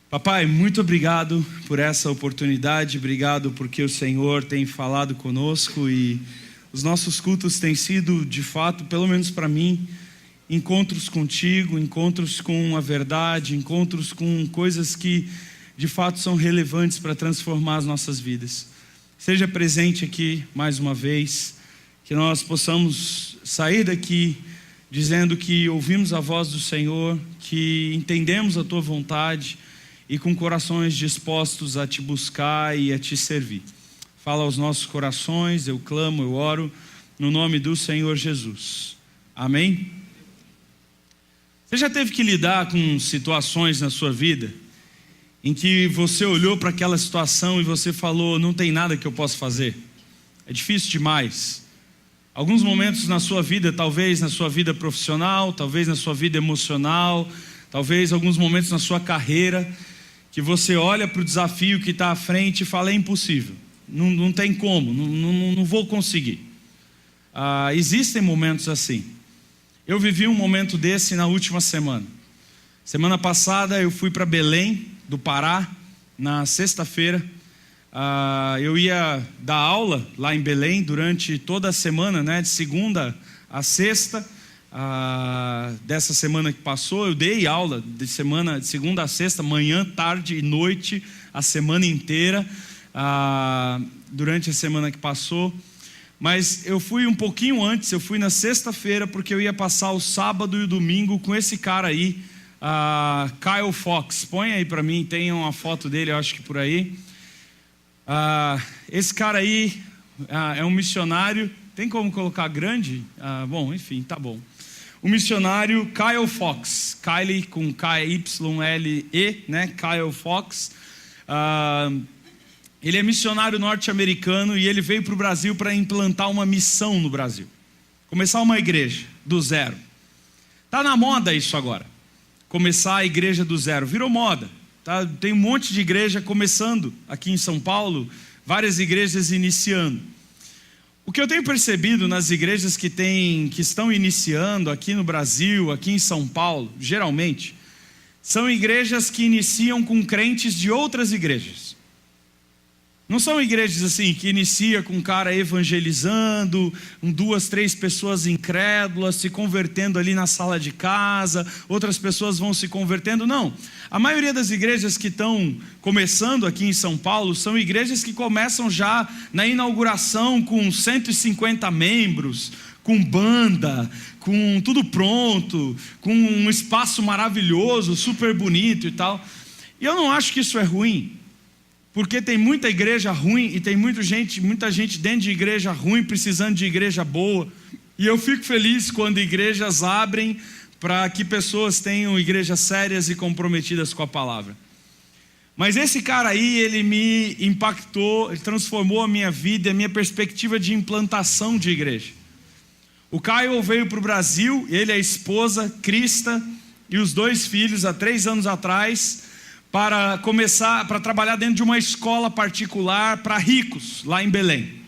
Papai, muito obrigado por essa oportunidade, obrigado porque o Senhor tem falado conosco e os nossos cultos têm sido, de fato, pelo menos para mim, encontros contigo, encontros com a verdade, encontros com coisas que de fato são relevantes para transformar as nossas vidas. Seja presente aqui mais uma vez, que nós possamos sair daqui dizendo que ouvimos a voz do Senhor, que entendemos a tua vontade e com corações dispostos a te buscar e a te servir. Fala aos nossos corações, eu clamo, eu oro, no nome do Senhor Jesus. Amém? Você já teve que lidar com situações na sua vida em que você olhou para aquela situação e você falou, não tem nada que eu possa fazer? É difícil demais. Alguns momentos na sua vida, talvez na sua vida profissional, talvez na sua vida emocional, talvez alguns momentos na sua carreira, que você olha para o desafio que está à frente e fala, é impossível, não tem como, não vou conseguir. Existem momentos assim. Eu vivi um momento desse na última semana. Semana passada eu fui para Belém, do Pará, na sexta-feira. Eu ia dar aula lá em Belém durante toda a semana, né, de segunda a sexta. Dessa semana que passou, eu dei aula de segunda a sexta, manhã, tarde e noite, a semana inteira, durante a semana que passou. Mas eu fui um pouquinho antes, eu fui na sexta-feira, porque eu ia passar o sábado e o domingo com esse cara aí, Kyle Fox. Põe aí para mim, tem uma foto dele, eu acho que por aí. Esse cara aí é um missionário. Tem como colocar grande? Bom, enfim, tá bom. O missionário Kyle Fox, Kyle com K-Y-L-E, né? Kyle Fox. Ele é missionário norte-americano e ele veio para o Brasil para implantar uma missão no Brasil. Começar uma igreja do zero. Tá na moda isso agora. Começar a igreja do zero. Virou moda. Tá? Tem um monte de igreja começando aqui em São Paulo, várias igrejas iniciando. O que eu tenho percebido nas igrejas que estão iniciando aqui no Brasil, aqui em São Paulo, geralmente, são igrejas que iniciam com crentes de outras igrejas. Não são igrejas assim, que inicia com um cara evangelizando, 2, 3 pessoas incrédulas, se convertendo ali na sala de casa, outras pessoas vão se convertendo, não. A maioria das igrejas que estão começando aqui em São Paulo, são igrejas que começam já na inauguração com 150 membros, com banda, com tudo pronto, com um espaço maravilhoso, super bonito e tal. E eu não acho que isso é ruim. Porque tem muita igreja ruim e tem muita gente dentro de igreja ruim precisando de igreja boa. E eu fico feliz quando igrejas abrem para que pessoas tenham igrejas sérias e comprometidas com a palavra. Mas esse cara aí, ele me impactou, ele transformou a minha vida, a minha perspectiva de implantação de igreja. O Caio veio para o Brasil, ele, a esposa, Krista e os 2 filhos, há 3 anos atrás, para trabalhar dentro de uma escola particular para ricos, lá em Belém.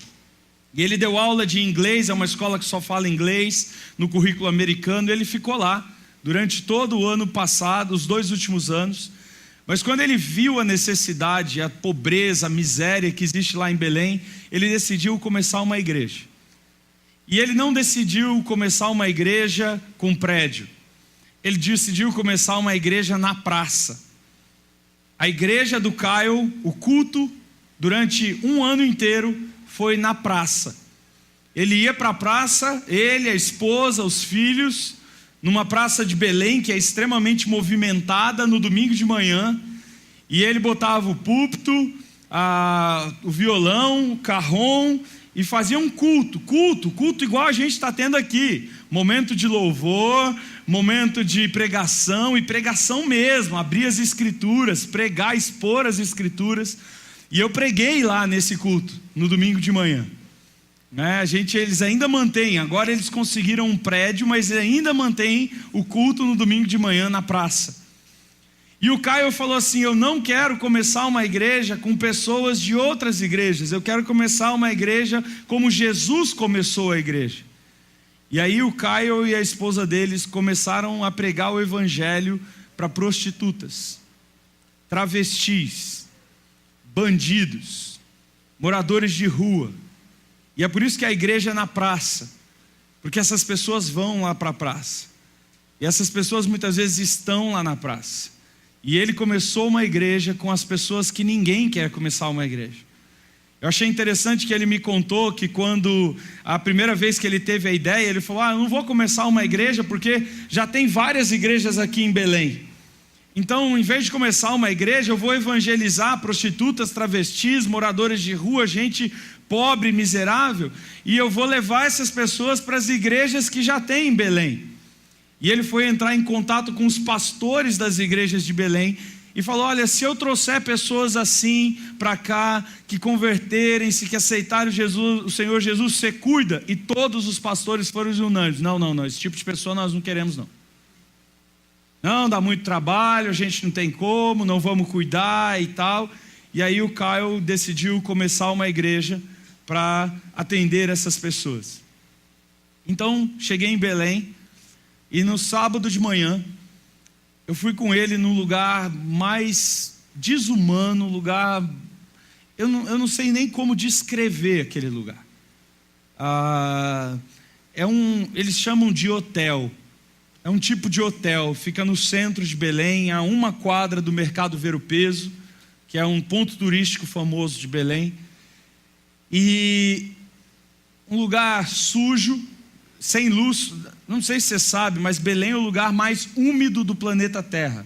E ele deu aula de inglês, é uma escola que só fala inglês, no currículo americano, e ele ficou lá durante todo o ano passado, os 2 últimos anos. Mas quando ele viu a necessidade, a pobreza, a miséria que existe lá em Belém, ele decidiu começar uma igreja. E ele não decidiu começar uma igreja com prédio, ele decidiu começar uma igreja na praça. A igreja do Caio, o culto, durante um ano inteiro, foi na praça. Ele ia para a praça, ele, a esposa, os filhos, numa praça de Belém, que é extremamente movimentada, no domingo de manhã, e ele botava o púlpito, o violão, o carrom, e fazia um culto igual a gente está tendo aqui. Momento de louvor, momento de pregação, e pregação mesmo, abrir as escrituras, pregar, expor as escrituras. E eu preguei lá nesse culto, no domingo de manhã. Eles ainda mantêm, agora eles conseguiram um prédio, mas ainda mantêm o culto no domingo de manhã na praça. E o Caio falou assim, eu não quero começar uma igreja com pessoas de outras igrejas, eu quero começar uma igreja como Jesus começou a igreja. E aí o Caio e a esposa deles começaram a pregar o evangelho para prostitutas. travestis, bandidos, moradores de rua. E é por isso que a igreja é na praça, porque essas pessoas vão lá para a praça, e essas pessoas muitas vezes estão lá na praça. E ele começou uma igreja com as pessoas que ninguém quer começar uma igreja. Eu achei interessante que ele me contou que quando a primeira vez que ele teve a ideia, ele falou: eu não vou começar uma igreja porque já tem várias igrejas aqui em Belém. Então, em vez de começar uma igreja, eu vou evangelizar prostitutas, travestis, moradores de rua, gente pobre, miserável, e eu vou levar essas pessoas para as igrejas que já tem em Belém. E ele foi entrar em contato com os pastores das igrejas de Belém e falou: olha, se eu trouxer pessoas assim para cá, que converterem-se, que aceitarem o Senhor Jesus, você cuida? E todos os pastores foram unânimes: não, esse tipo de pessoa nós não queremos não. Não, dá muito trabalho, a gente não tem como, não vamos cuidar e tal. E aí o Caio decidiu começar uma igreja para atender essas pessoas. Então, cheguei em Belém, e no sábado de manhã, eu fui com ele no lugar mais desumano, lugar... Eu não sei nem como descrever aquele lugar. Eles chamam de hotel. É um tipo de hotel, fica no centro de Belém, a 1 quadra do Mercado Ver o Peso, que é um ponto turístico famoso de Belém. E um lugar sujo, sem luz. Não sei se você sabe, mas Belém é o lugar mais úmido do planeta Terra.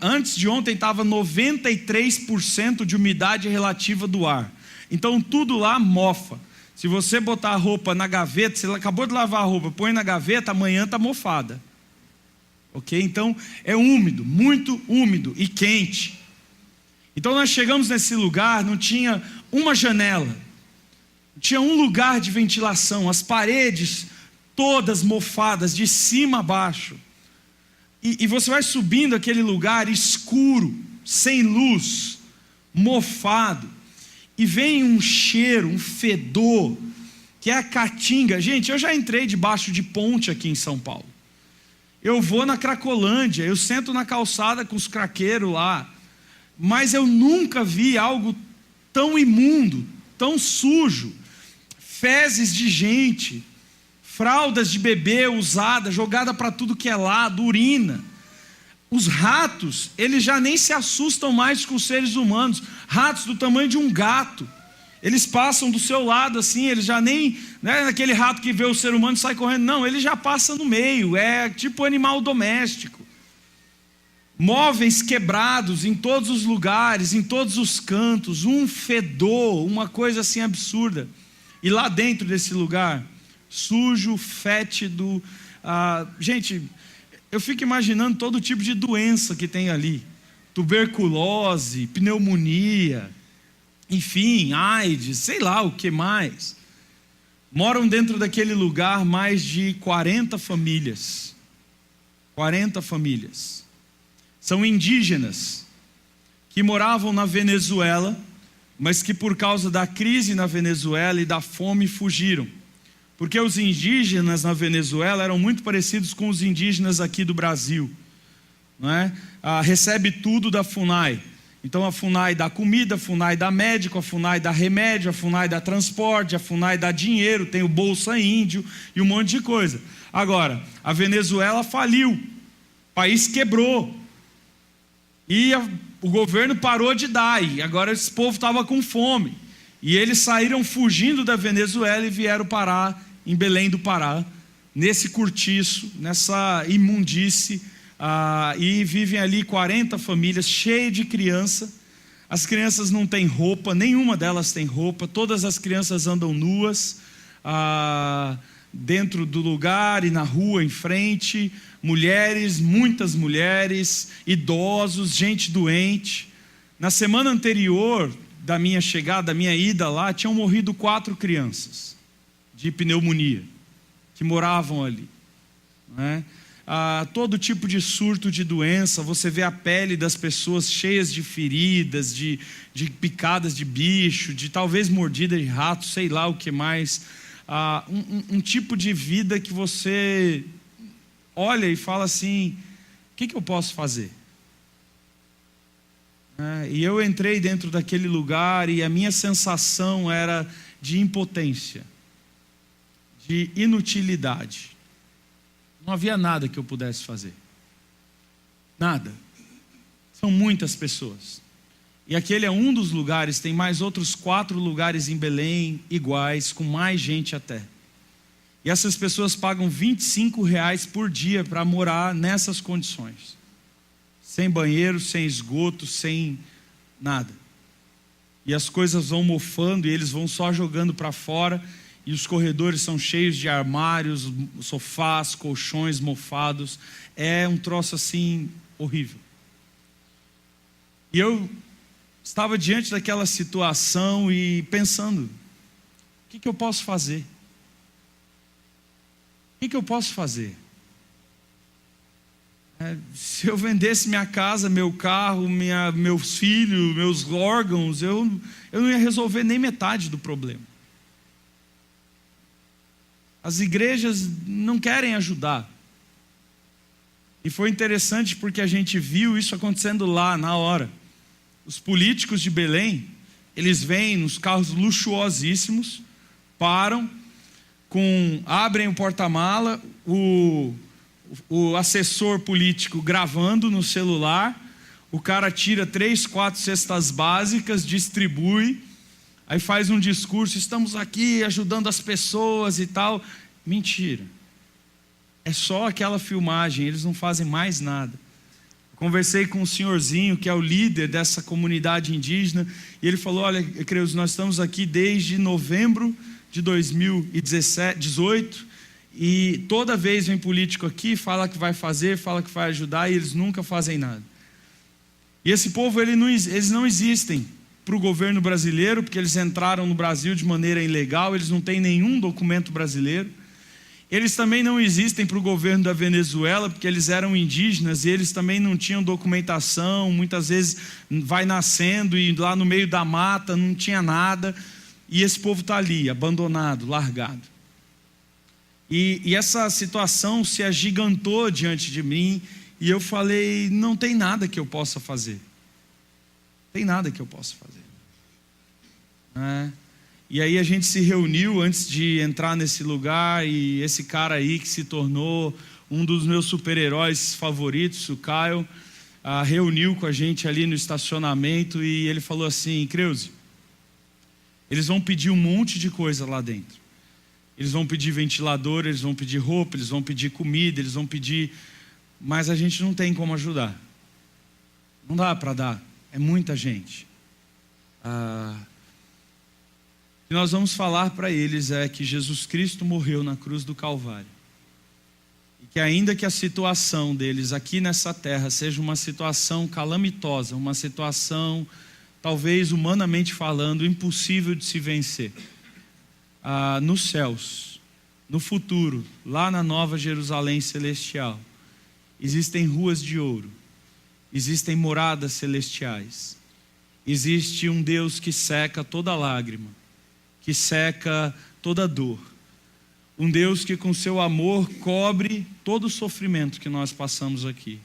Antes de ontem estava 93% de umidade relativa do ar. Então tudo lá mofa. Se você botar a roupa na gaveta, você acabou de lavar a roupa, põe na gaveta, amanhã está mofada. Ok? Então é úmido, muito úmido e quente. Então nós chegamos nesse lugar, não tinha uma janela, não tinha um lugar de ventilação, as paredes todas mofadas, de cima a baixo. E você vai subindo aquele lugar escuro, sem luz, mofado. E vem um cheiro, um fedor, que é a caatinga. Gente, eu já entrei debaixo de ponte aqui em São Paulo. Eu vou na Cracolândia, eu sento na calçada com os craqueiros lá. Mas eu nunca vi algo tão imundo, tão sujo. Fezes de gente, fraldas de bebê usada, jogada para tudo que é lado, urina. Os ratos, eles já nem se assustam mais com os seres humanos. Ratos do tamanho de um gato. Eles passam do seu lado assim, eles já nem... Não é aquele rato que vê o ser humano e sai correndo. Não, ele já passa no meio. É tipo animal doméstico. Móveis quebrados em todos os lugares, em todos os cantos. Um fedor, uma coisa assim absurda. E lá dentro desse lugar, sujo, fétido. Gente... Eu fico imaginando todo tipo de doença que tem ali. Tuberculose, pneumonia, enfim, AIDS, sei lá o que mais. Moram dentro daquele lugar mais de 40 famílias. 40 famílias. São indígenas que moravam na Venezuela, mas que por causa da crise na Venezuela e da fome fugiram. Porque os indígenas na Venezuela eram muito parecidos com os indígenas aqui do Brasil, não é? Recebe tudo da FUNAI. Então a FUNAI dá comida, a FUNAI dá médico, a FUNAI dá remédio, a FUNAI dá transporte, a FUNAI dá dinheiro, tem o Bolsa Índio e um monte de coisa. Agora, a Venezuela faliu, o país quebrou, e o governo parou de dar, e agora esse povo estava com fome. E eles saíram fugindo da Venezuela e vieram parar em Belém do Pará, nesse cortiço, nessa imundície, e vivem ali 40 famílias, cheias de criança. As crianças não têm roupa, nenhuma delas tem roupa, todas as crianças andam nuas, dentro do lugar e na rua em frente, mulheres, muitas mulheres, idosos, gente doente. Na semana anterior da minha chegada, da minha ida lá, tinham morrido 4 crianças de pneumonia, que moravam ali, não é? Todo tipo de surto de doença, você vê a pele das pessoas cheias de feridas, de picadas de bicho, de talvez mordida de rato, sei lá o que mais. Um tipo de vida que você olha e fala assim: o que eu posso fazer? E eu entrei dentro daquele lugar e a minha sensação era de impotência, de inutilidade. Não havia nada que eu pudesse fazer. Nada. São muitas pessoas. E aquele é um dos lugares, tem mais outros 4 lugares em Belém, iguais, com mais gente até. E essas pessoas pagam R$25 por dia para morar nessas condições. Sem banheiro, sem esgoto, sem nada. E as coisas vão mofando e eles vão só jogando para fora. E os corredores são cheios de armários, sofás, colchões mofados. É um troço assim horrível. E eu estava diante daquela situação e pensando, o que eu posso fazer? O que eu posso fazer? Se eu vendesse minha casa, meu carro, meus filhos, meus órgãos, eu não ia resolver nem metade do problema. As igrejas não querem ajudar. E foi interessante porque a gente viu isso acontecendo lá, na hora. Os políticos de Belém, eles vêm nos carros luxuosíssimos, param, abrem o porta-mala, o assessor político gravando no celular, o cara tira 3, 4 cestas básicas, distribui, aí faz um discurso, estamos aqui ajudando as pessoas e tal. Mentira. É só aquela filmagem, eles não fazem mais nada. Conversei com um senhorzinho que é o líder dessa comunidade indígena, e ele falou, olha, Creus, nós estamos aqui desde novembro de 2018, e toda vez vem político aqui, fala que vai fazer, fala que vai ajudar, e eles nunca fazem nada. E esse povo, eles não existem para o governo brasileiro, porque eles entraram no Brasil de maneira ilegal, eles não têm nenhum documento brasileiro. Eles também não existem para o governo da Venezuela, porque eles eram indígenas e eles também não tinham documentação, muitas vezes vai nascendo e lá no meio da mata não tinha nada, e esse povo está ali, abandonado, largado. E essa situação se agigantou diante de mim, e eu falei, não tem nada que eu possa fazer. Não tem nada que eu possa fazer. E aí a gente se reuniu antes de entrar nesse lugar, e esse cara aí que se tornou um dos meus super-heróis favoritos, o Caio, reuniu com a gente ali no estacionamento, e ele falou assim, Creuze, eles vão pedir um monte de coisa lá dentro. Eles vão pedir ventilador, eles vão pedir roupa, eles vão pedir comida, eles vão pedir... Mas a gente não tem como ajudar. Não dá para dar, é muita gente. E nós vamos falar para eles que Jesus Cristo morreu na cruz do Calvário. E que ainda que a situação deles aqui nessa terra seja uma situação calamitosa, uma situação, talvez humanamente falando, impossível de se vencer. Nos céus, no futuro, lá na Nova Jerusalém Celestial, existem ruas de ouro, existem moradas celestiais, existe um Deus que seca toda lágrima, que seca toda dor. Um Deus que com seu amor cobre todo o sofrimento que nós passamos aqui.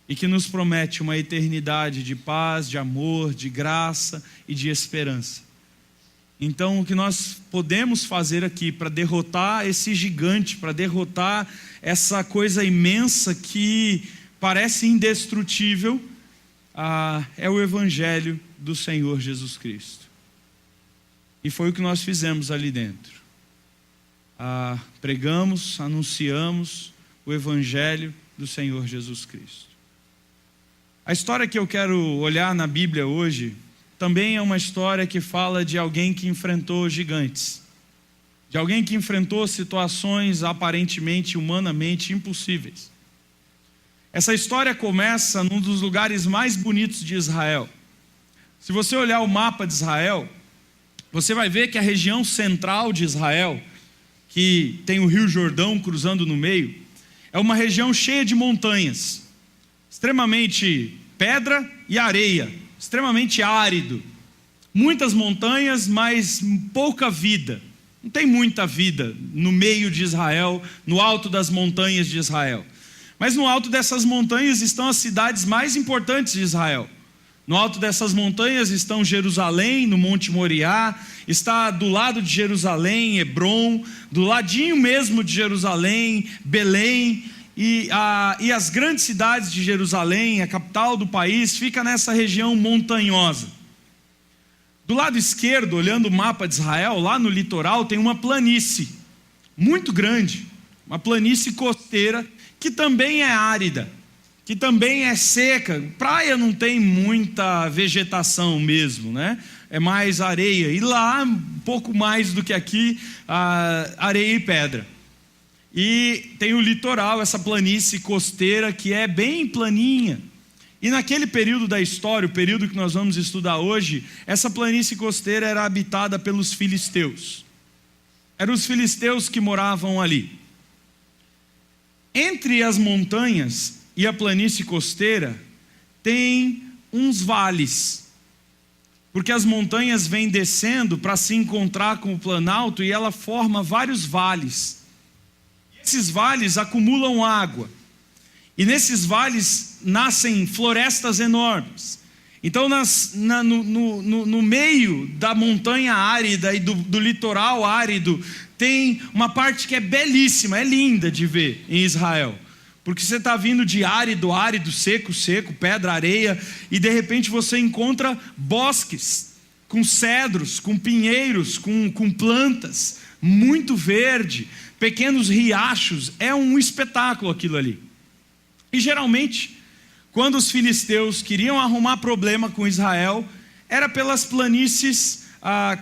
E que nos promete uma eternidade de paz, de amor, de graça e de esperança. Então o que nós podemos fazer aqui para derrotar esse gigante, para derrotar essa coisa imensa que parece indestrutível, é o Evangelho do Senhor Jesus Cristo. E foi o que nós fizemos ali dentro. Pregamos, anunciamos o Evangelho do Senhor Jesus Cristo. A história que eu quero olhar na Bíblia hoje também é uma história que fala de alguém que enfrentou gigantes, de alguém que enfrentou situações aparentemente, humanamente impossíveis. Essa história começa num dos lugares mais bonitos de Israel. Se você olhar o mapa de Israel, você vai ver que a região central de Israel, que tem o Rio Jordão cruzando no meio, é uma região cheia de montanhas, extremamente pedra e areia, extremamente árido, muitas montanhas, mas pouca vida. Não tem muita vida no meio de Israel, no alto das montanhas de Israel. Mas no alto dessas montanhas estão as cidades mais importantes de Israel. No alto dessas montanhas estão Jerusalém, no Monte Moriá, está do lado de Jerusalém, Hebrom, do ladinho mesmo de Jerusalém, Belém, e as grandes cidades de Jerusalém, a capital do país, fica nessa região montanhosa. Do lado esquerdo, olhando o mapa de Israel, lá no litoral tem uma planície muito grande, uma planície costeira, que também é árida, que também é seca. Praia não tem muita vegetação mesmo, né? É mais areia, e lá um pouco mais do que aqui, areia e pedra. E tem o litoral, essa planície costeira que é bem planinha. E naquele período da história, o período que nós vamos estudar hoje, essa planície costeira era habitada pelos filisteus. Eram os filisteus que moravam ali. Entre as montanhas e a planície costeira tem uns vales, porque as montanhas vêm descendo para se encontrar com o planalto e ela forma vários vales. Esses vales acumulam água, e nesses vales nascem florestas enormes. Então no meio da montanha árida e do litoral árido tem uma parte que é belíssima, é linda de ver em Israel. Porque você está vindo de árido, seco, pedra, areia, e de repente você encontra bosques, com cedros, com pinheiros, com plantas, muito verde, pequenos riachos, é um espetáculo aquilo ali. E geralmente, quando os filisteus queriam arrumar problema com Israel, era pelas planícies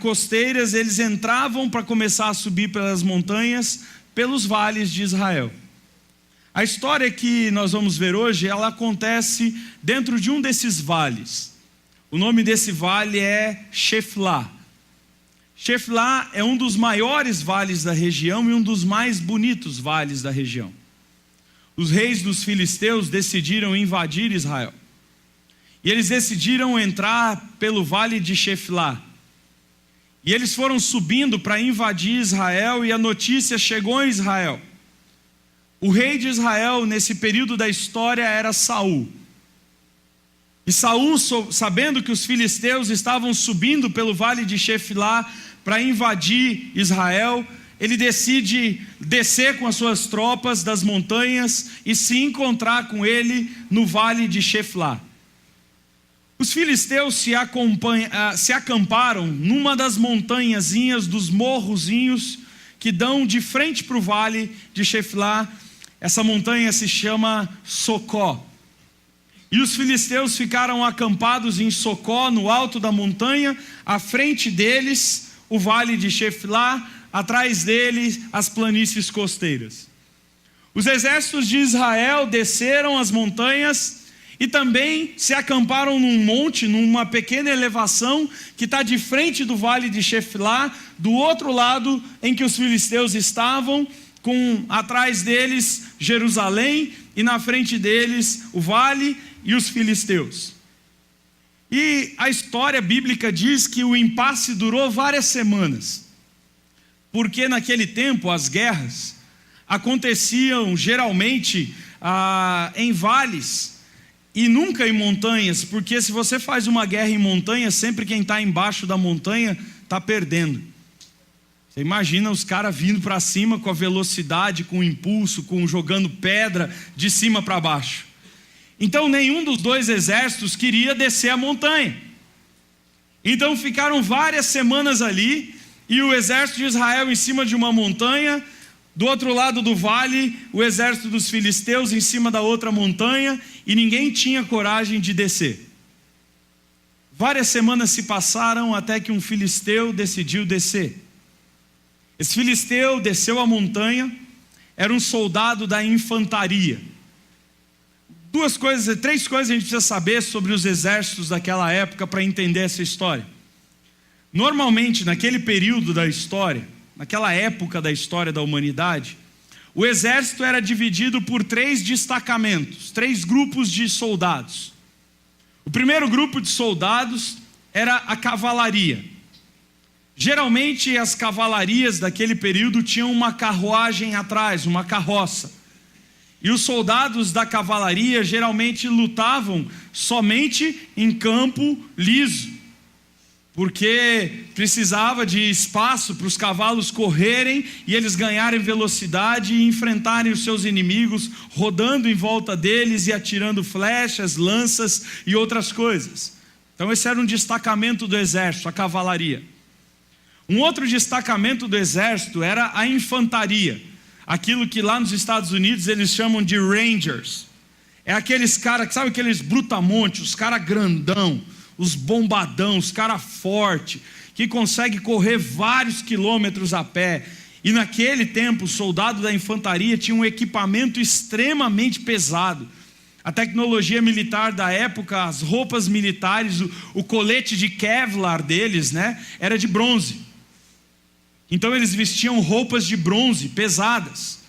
costeiras, eles entravam para começar a subir pelas montanhas, pelos vales de Israel. A história que nós vamos ver hoje, ela acontece dentro de um desses vales. O nome desse vale é Sheflá. Sheflá é um dos maiores vales da região e um dos mais bonitos vales da região. Os reis dos filisteus decidiram invadir Israel. E eles decidiram entrar pelo vale de Sheflá. E eles foram subindo para invadir Israel, e a notícia chegou em Israel. O rei de Israel, nesse período da história, era Saul. E Saul, sabendo que os filisteus estavam subindo pelo vale de Sheflá para invadir Israel, ele decide descer com as suas tropas das montanhas e se encontrar com ele no vale de Sheflá. Os filisteus se acamparam numa das montanhazinhas, dos morrozinhos que dão de frente para o vale de Sheflá. Essa montanha se chama Socó. E os filisteus ficaram acampados em Socó, no alto da montanha, à frente deles o vale de Sheflá, atrás deles as planícies costeiras. Os exércitos de Israel desceram as montanhas e também se acamparam num monte, numa pequena elevação que está de frente do vale de Sheflá, do outro lado em que os filisteus estavam, com atrás deles Jerusalém e na frente deles o vale e os filisteus. E a história bíblica diz que o impasse durou várias semanas, porque naquele tempo as guerras aconteciam geralmente em vales e nunca em montanhas, porque se você faz uma guerra em montanha, sempre quem está embaixo da montanha está perdendo. Você imagina os caras vindo para cima com a velocidade, com o impulso, jogando pedra de cima para baixo. Então nenhum dos dois exércitos queria descer a montanha. Então ficaram várias semanas ali, e o exército de Israel em cima de uma montanha, do outro lado do vale, o exército dos filisteus em cima da outra montanha, e ninguém tinha coragem de descer. Várias semanas se passaram até que um filisteu decidiu descer. Esse filisteu desceu a montanha, era um soldado da infantaria. Três coisas a gente precisa saber sobre os exércitos daquela época para entender essa história. Normalmente, naquele período da história, naquela época da história da humanidade, o exército era dividido por 3 destacamentos, 3 grupos de soldados. O primeiro grupo de soldados era a cavalaria. Geralmente as cavalarias daquele período tinham uma carruagem atrás, uma carroça. E os soldados da cavalaria geralmente lutavam somente em campo liso, porque precisava de espaço para os cavalos correrem e eles ganharem velocidade e enfrentarem os seus inimigos, rodando em volta deles e atirando flechas, lanças e outras coisas. Então esse era um destacamento do exército, a cavalaria. Um outro destacamento do exército era a infantaria, aquilo que lá nos Estados Unidos eles chamam de Rangers. É aqueles caras, sabe aqueles brutamontes, os caras grandão, os bombadão, os caras fortes, que conseguem correr vários quilômetros a pé. E naquele tempo, o soldado da infantaria tinha um equipamento extremamente pesado. A tecnologia militar da época, as roupas militares, o colete de Kevlar deles, né, era de bronze. Então eles vestiam roupas de bronze, pesadas.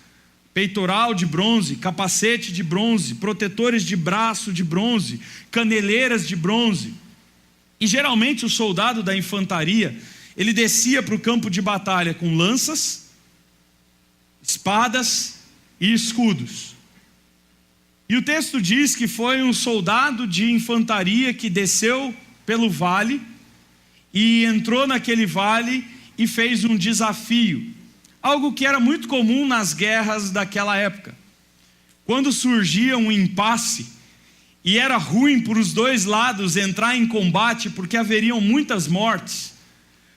Peitoral de bronze, capacete de bronze, protetores de braço de bronze, caneleiras de bronze. E geralmente o soldado da infantaria, ele descia para o campo de batalha com lanças, espadas e escudos. E o texto diz que foi um soldado de infantaria que desceu pelo vale e entrou naquele vale e fez um desafio. Algo que era muito comum nas guerras daquela época. Quando surgia um impasse, e era ruim para os dois lados entrar em combate, porque haveriam muitas mortes,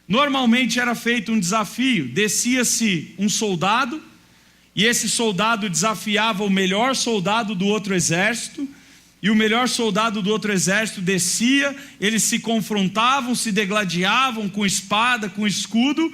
normalmente era feito um desafio. Descia-se um soldado, e esse soldado desafiava o melhor soldado do outro exército, e o melhor soldado do outro exército descia, eles se confrontavam, se degladiavam com espada, com escudo.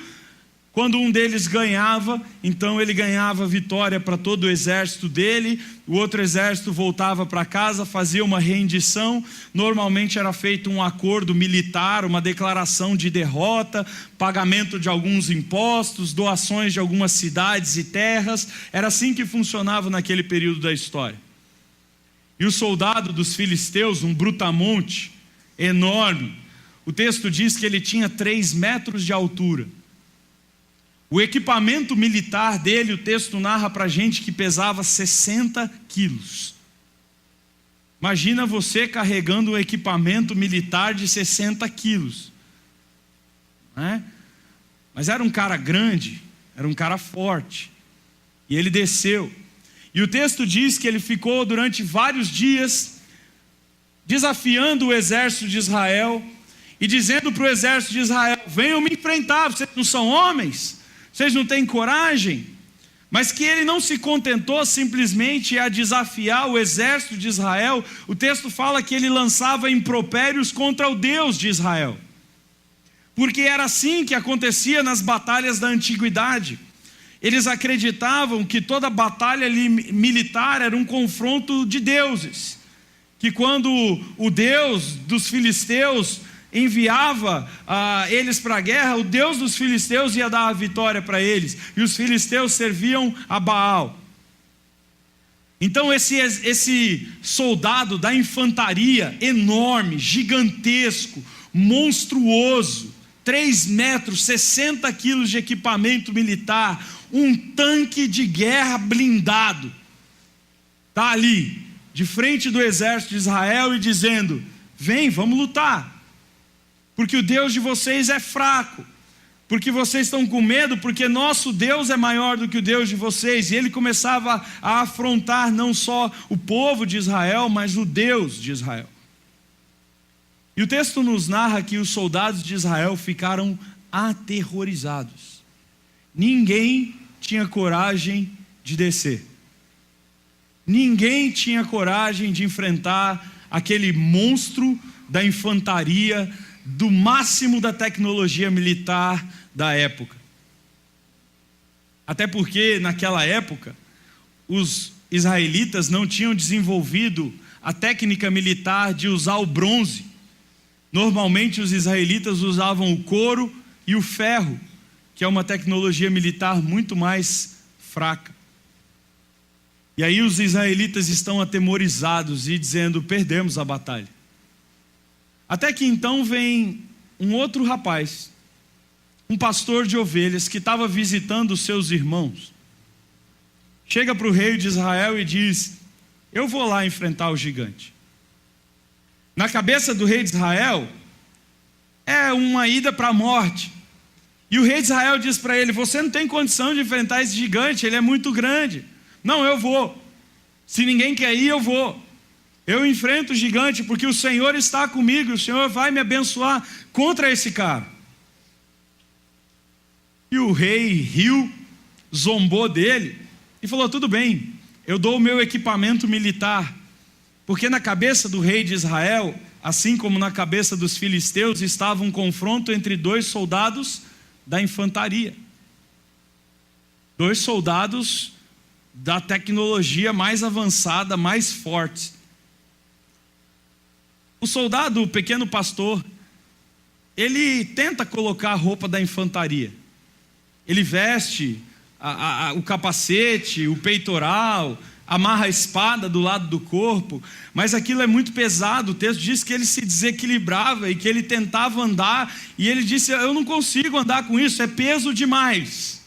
Quando um deles ganhava, então ele ganhava vitória para todo o exército dele, o outro exército voltava para casa, fazia uma rendição, normalmente era feito um acordo militar, uma declaração de derrota, pagamento de alguns impostos, doações de algumas cidades e terras, era assim que funcionava naquele período da história. E o soldado dos filisteus, um brutamonte enorme, o texto diz que ele tinha 3 metros de altura. O equipamento militar dele, o texto narra para a gente que pesava 60 quilos. Imagina você carregando um equipamento militar de 60 quilos. Né? Mas era um cara grande, era um cara forte. E ele desceu. E o texto diz que ele ficou durante vários dias desafiando o exército de Israel e dizendo para o exército de Israel: venham me enfrentar, vocês não são homens? Vocês não têm coragem? Mas que ele não se contentou simplesmente a desafiar o exército de Israel. O texto fala que ele lançava impropérios contra o Deus de Israel, porque era assim que acontecia nas batalhas da antiguidade. Eles acreditavam que toda batalha militar era um confronto de deuses, que quando o Deus dos filisteus enviava eles para a guerra, o Deus dos filisteus ia dar a vitória para eles, e os filisteus serviam a Baal. Então esse soldado da infantaria, enorme, gigantesco, monstruoso, 3 metros, 60 quilos de equipamento militar, um tanque de guerra blindado, está ali, de frente do exército de Israel e dizendo: vem, vamos lutar, porque o Deus de vocês é fraco, porque vocês estão com medo, porque nosso Deus é maior do que o Deus de vocês. E ele começava a afrontar não só o povo de Israel, mas o Deus de Israel. E o texto nos narra que os soldados de Israel ficaram aterrorizados. Ninguém tinha coragem de descer. Ninguém tinha coragem de enfrentar aquele monstro da infantaria, do máximo da tecnologia militar da época. Até porque naquela época os israelitas não tinham desenvolvido a técnica militar de usar o bronze. Normalmente os israelitas usavam o couro e o ferro, que é uma tecnologia militar muito mais fraca. E aí os israelitas estão atemorizados e dizendo: perdemos a batalha. Até que então vem um outro rapaz, um pastor de ovelhas que estava visitando os seus irmãos. Chega para o rei de Israel e diz: eu vou lá enfrentar o gigante. na cabeça do rei de Israel, é uma ida para a morte. E o rei de Israel diz para ele: você não tem condição de enfrentar esse gigante, ele é muito grande. Não, eu vou. Se ninguém quer ir, eu vou. Eu enfrento o gigante porque o Senhor está comigo, o Senhor vai me abençoar contra esse cara. E o rei riu, zombou dele e falou: tudo bem, eu dou o meu equipamento militar. Porque na cabeça do rei de Israel, assim como na cabeça dos filisteus, estava um confronto entre 2 soldados da infantaria. 2 soldados da tecnologia mais avançada, mais forte. O soldado, o pequeno pastor, ele tenta colocar a roupa da infantaria. Ele veste o capacete, o peitoral, amarra a espada do lado do corpo, mas aquilo é muito pesado. O texto diz que ele se desequilibrava e que ele tentava andar, e ele disse: eu não consigo andar com isso, é peso demais.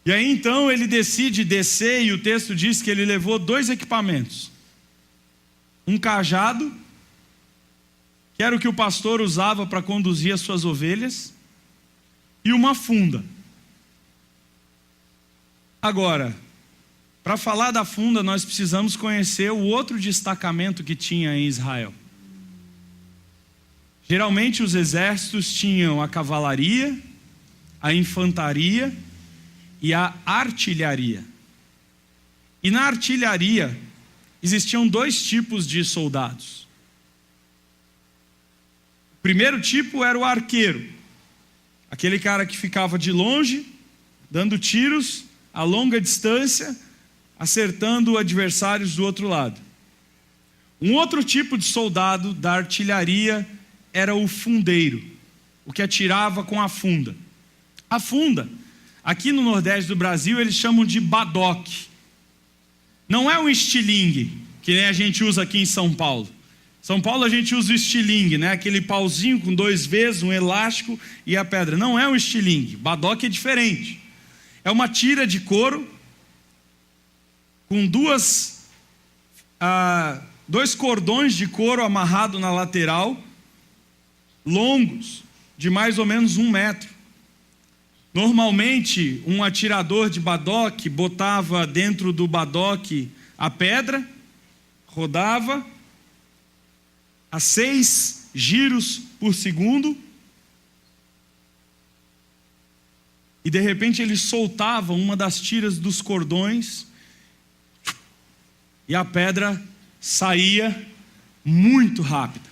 E aí então ele decide descer, e o texto diz que ele levou 2 equipamentos. Um cajado, que era o que o pastor usava para conduzir as suas ovelhas, e uma funda. Agora, para falar da funda, nós precisamos conhecer o outro destacamento que tinha em Israel. Geralmente os exércitos tinham a cavalaria, a infantaria e a artilharia. E na artilharia existiam 2 tipos de soldados. O primeiro tipo era o arqueiro, aquele cara que ficava de longe, dando tiros a longa distância, acertando adversários do outro lado. Um outro tipo de soldado da artilharia era o fundeiro, o que atirava com a funda. A funda, aqui no Nordeste do Brasil, eles chamam de badoque. Não é um estilingue, que nem a gente usa aqui em São Paulo. São Paulo a gente usa o estilingue, né? Aquele pauzinho com 2 vezes, um elástico e a pedra. Não é um estilingue, badoque é diferente. É uma tira de couro com 2 cordões de couro amarrado na lateral, longos, de mais ou menos 1 metro. Normalmente, um atirador de badoque botava dentro do badoque a pedra, rodava a 6 giros por segundo, e de repente ele soltava uma das tiras dos cordões, e a pedra saía muito rápida.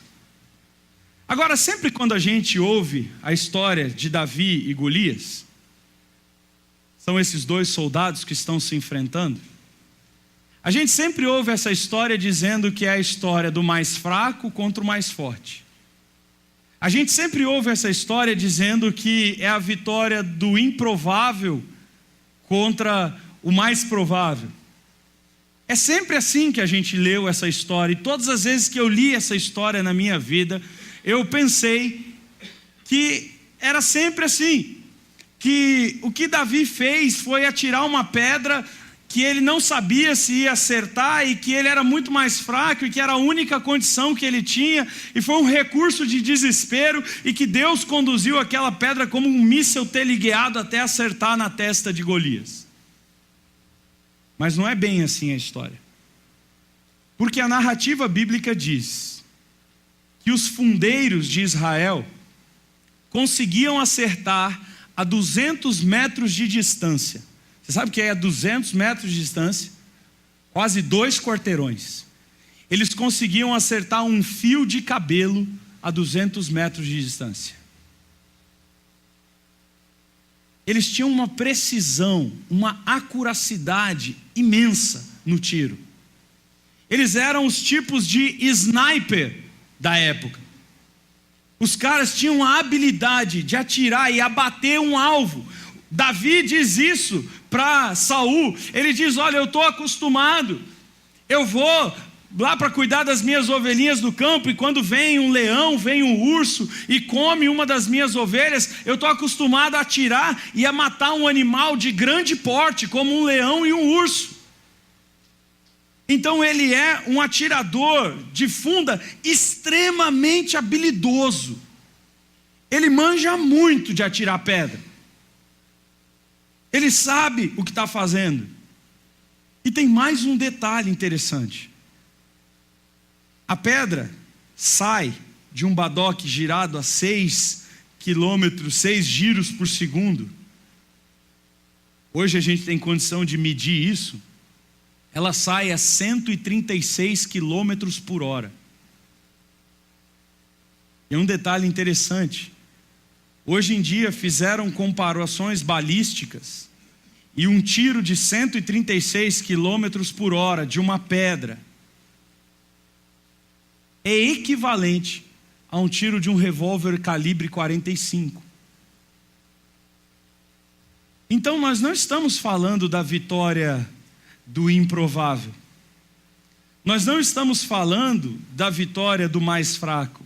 Agora, sempre quando a gente ouve a história de Davi e Golias, são esses 2 soldados que estão se enfrentando, a gente sempre ouve essa história dizendo que é a história do mais fraco contra o mais forte. A gente sempre ouve essa história dizendo que é a vitória do improvável contra o mais provável. É sempre assim que a gente leu essa história, e todas as vezes que eu li essa história na minha vida, eu pensei que era sempre assim, que o que Davi fez foi atirar uma pedra que ele não sabia se ia acertar, e que ele era muito mais fraco, e que era a única condição que ele tinha, e foi um recurso de desespero, e que Deus conduziu aquela pedra como um míssil teleguiado até acertar na testa de Golias. Mas não é bem assim a história, porque a narrativa bíblica diz que os fundeiros de Israel conseguiam acertar a 200 metros de distância. Você sabe o que é a 200 metros de distância? Quase 2 quarteirões. Eles conseguiam acertar um fio de cabelo a 200 metros de distância. Eles tinham uma precisão, uma acuracidade imensa no tiro. Eles eram os tipos de sniper da época. Os caras tinham a habilidade de atirar e abater um alvo. Davi diz isso para Saul. Ele diz: olha, eu estou acostumado, eu vou lá para cuidar das minhas ovelhinhas do campo, e quando vem um leão, vem um urso e come uma das minhas ovelhas, eu estou acostumado a atirar e a matar um animal de grande porte, como um leão e um urso. Então ele é um atirador de funda extremamente habilidoso. Ele manja muito de atirar pedra. Ele sabe o que está fazendo. E tem mais um detalhe interessante. A pedra sai de um badoque girado a 6 quilômetros, 6 giros por segundo. Hoje a gente tem condição de medir isso. Ela sai a 136 quilômetros por hora. E um detalhe interessante. Hoje em dia fizeram comparações balísticas. E um tiro de 136 quilômetros por hora de uma pedra é equivalente a um tiro de um revólver calibre 45. Então nós não estamos falando da vitória do improvável. Nós não estamos falando da vitória do mais fraco.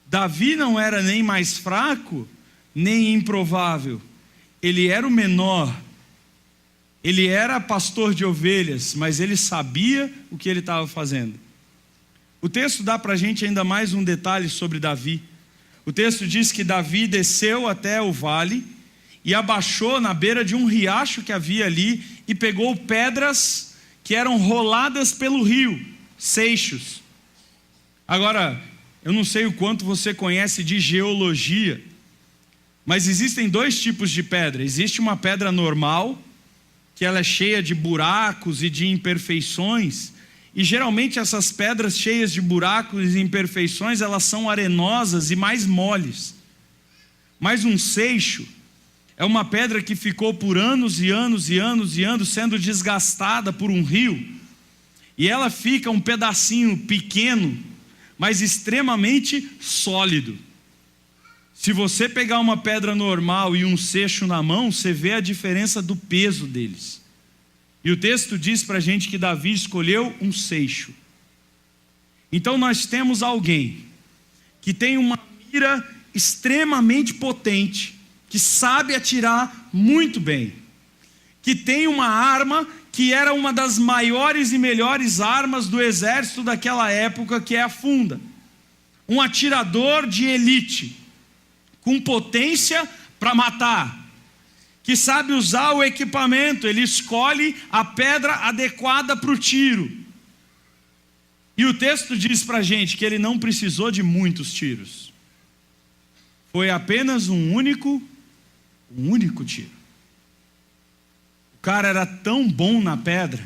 Davi não era nem mais fraco, nem improvável. Ele era o menor. Ele era pastor de ovelhas, mas ele sabia o que ele estava fazendo. O texto dá para a gente ainda mais um detalhe sobre Davi. O texto diz que Davi desceu até o vale e abaixou na beira de um riacho que havia ali e pegou pedras que eram roladas pelo rio, seixos. Agora, eu não sei o quanto você conhece de geologia, mas existem 2 tipos de pedra. Existe uma pedra normal, que ela é cheia de buracos e de imperfeições, e geralmente essas pedras cheias de buracos e imperfeições, elas são arenosas e mais moles. Mas um seixo é uma pedra que ficou por anos e anos e anos e anos sendo desgastada por um rio, e ela fica um pedacinho pequeno, mas extremamente sólido. Se você pegar uma pedra normal e um seixo na mão, você vê a diferença do peso deles. E o texto diz para a gente que Davi escolheu um seixo. Então nós temos alguém que tem uma mira extremamente potente, que sabe atirar muito bem, que tem uma arma que era uma das maiores e melhores armas do exército daquela época, que é a funda. Um atirador de elite, com potência para matar, que sabe usar o equipamento. Ele escolhe a pedra adequada para o tiro. E o texto diz para a gente que ele não precisou de muitos tiros. Foi apenas um único tiro. O cara era tão bom na pedra,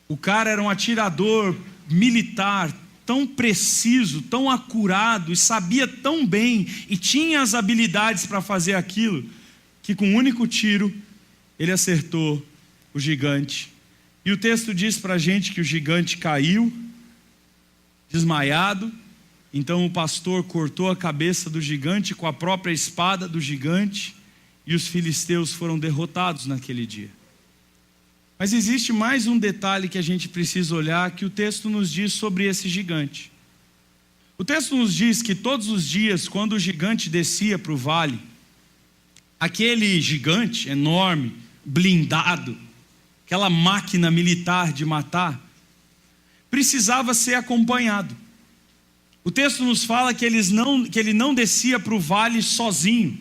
o cara era um atirador militar, tão preciso, tão acurado, e sabia tão bem, e tinha as habilidades para fazer aquilo, que com um único tiro, ele acertou o gigante. E o texto diz para a gente que o gigante caiu, desmaiado. Então o pastor cortou a cabeça do gigante com a própria espada do gigante, e os filisteus foram derrotados naquele dia. Mas existe mais um detalhe que a gente precisa olhar, que o texto nos diz sobre esse gigante. O texto nos diz que todos os dias, quando o gigante descia para o vale, aquele gigante enorme, blindado, aquela máquina militar de matar, precisava ser acompanhado. O texto nos fala que ele não descia para o vale sozinho,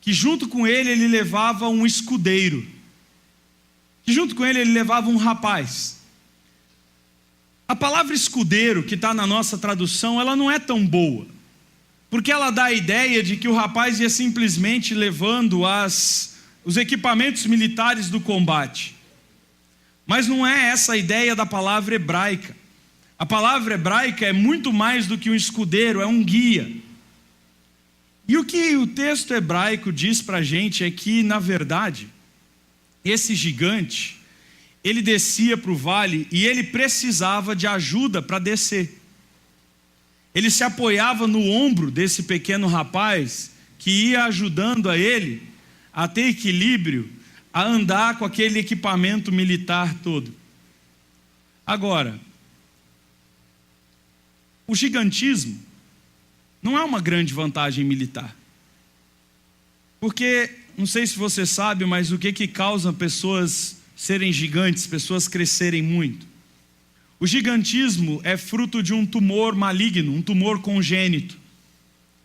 que junto com ele levava um escudeiro, que junto com ele levava um rapaz. A palavra escudeiro, que está na nossa tradução, ela não é tão boa, porque ela dá a ideia de que o rapaz ia simplesmente levando os equipamentos militares do combate. Mas não é essa a ideia da palavra hebraica. A palavra hebraica é muito mais do que um escudeiro, é um guia. E o que o texto hebraico diz para a gente é que, na verdade, esse gigante, ele descia para o vale e ele precisava de ajuda para descer. Ele se apoiava no ombro desse pequeno rapaz, que ia ajudando a ele a ter equilíbrio, a andar com aquele equipamento militar todo. Agora, o gigantismo não é uma grande vantagem militar. Porque, não sei se você sabe, mas o que causa pessoas serem gigantes, pessoas crescerem muito? O gigantismo é fruto de um tumor maligno, um tumor congênito.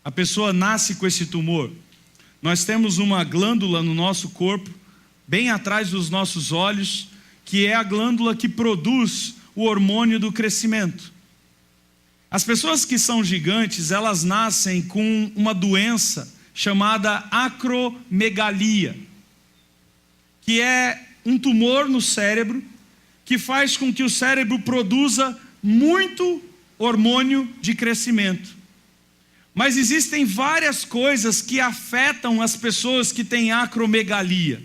A pessoa nasce com esse tumor. Nós temos uma glândula no nosso corpo, bem atrás dos nossos olhos, que é a glândula que produz o hormônio do crescimento. As pessoas que são gigantes, elas nascem com uma doença chamada acromegalia, que é um tumor no cérebro, que faz com que o cérebro produza muito hormônio de crescimento. Mas existem várias coisas que afetam as pessoas que têm acromegalia.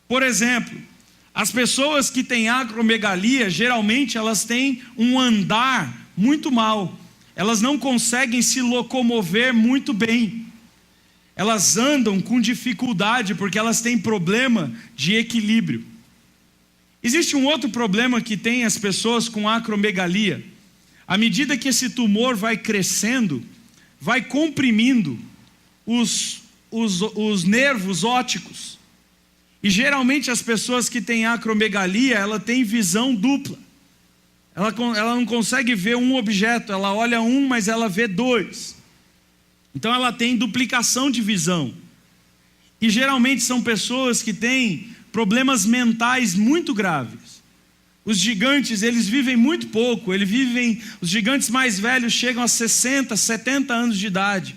Por exemplo, as pessoas que têm acromegalia, geralmente elas têm um andar muito mal. Elas não conseguem se locomover muito bem. Elas andam com dificuldade porque elas têm problema de equilíbrio. Existe um outro problema que tem as pessoas com acromegalia. À medida que esse tumor vai crescendo, vai comprimindo os nervos ópticos. E geralmente as pessoas que têm acromegalia, ela tem visão dupla. Ela não consegue ver um objeto, ela olha um, mas ela vê dois. Então ela tem duplicação de visão. E geralmente são pessoas que têm problemas mentais muito graves. Os gigantes, eles vivem muito pouco, os gigantes mais velhos chegam a 60, 70 anos de idade,